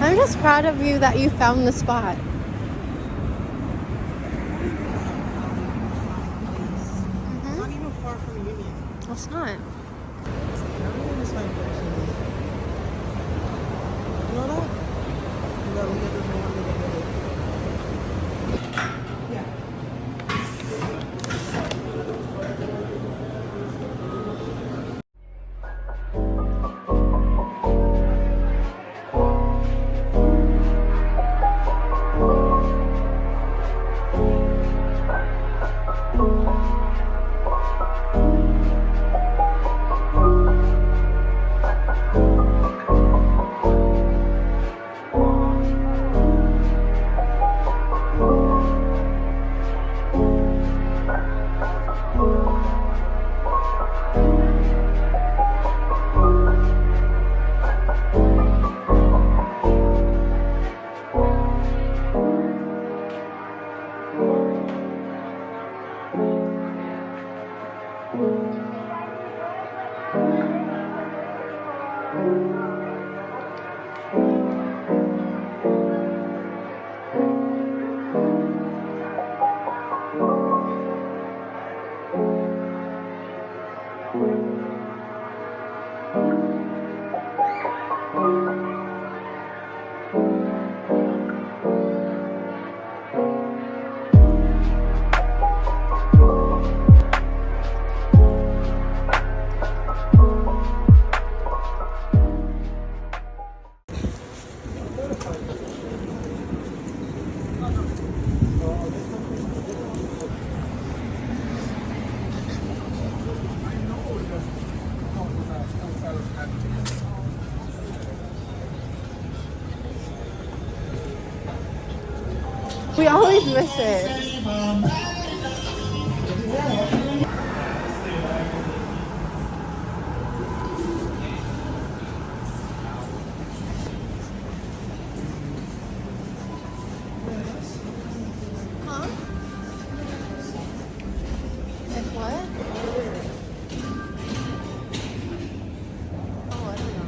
I'm just proud of you that you found the spot. It's not even far from Union. It's not. Everything is fine personally. You know that? You gotta look at this one, look at it. We always miss it. Huh? Like what? Oh, I don't know.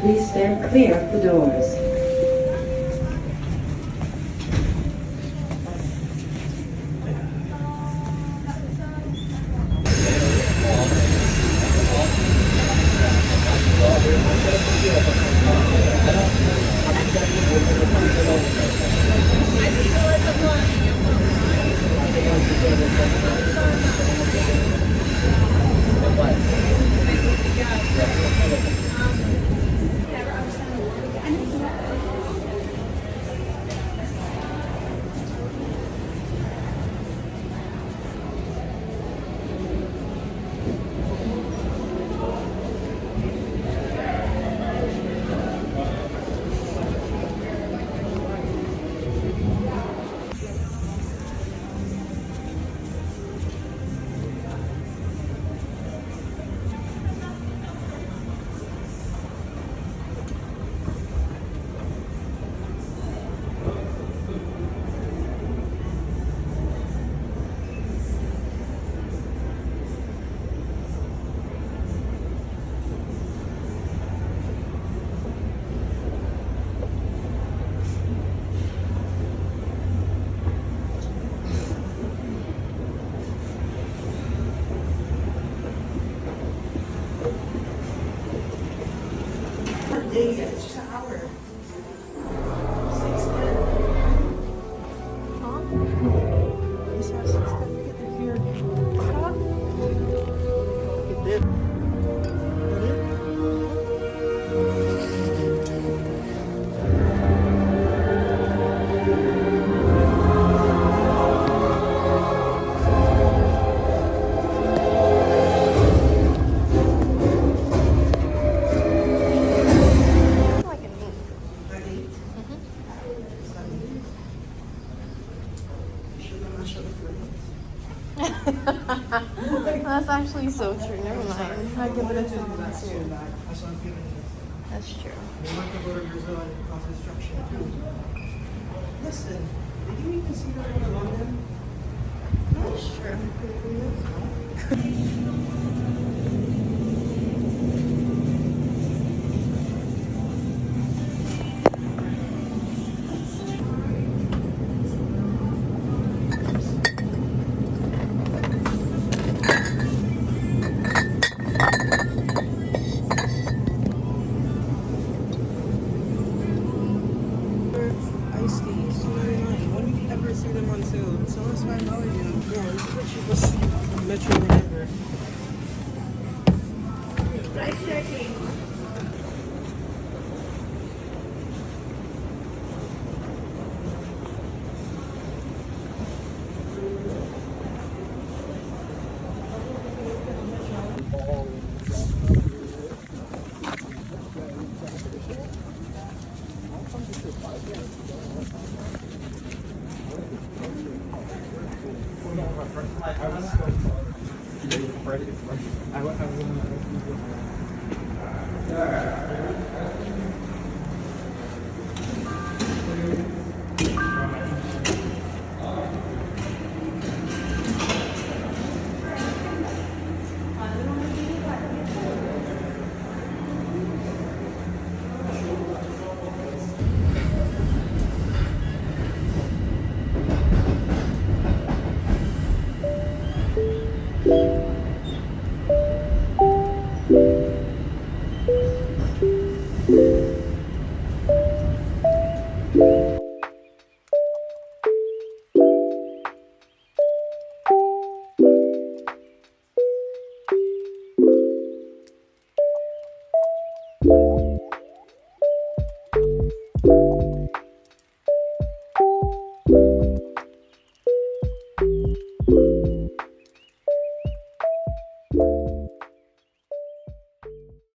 Please stand clear of the doors. It's just an hour. 6:10. Huh? You said 6:10 to get the here. Stop. It did. Did it? Like an 8. At 8? Is that 8? Should I not show the That's actually so true. Never mind. I'll give it a 2. That's so bad. That's what I'm feeling. That's true. They want to go to Brazil and cause destruction too. Listen, did you even see that one in London? That's true. So it's $5. Yeah, this is the cheapest metro ring ever.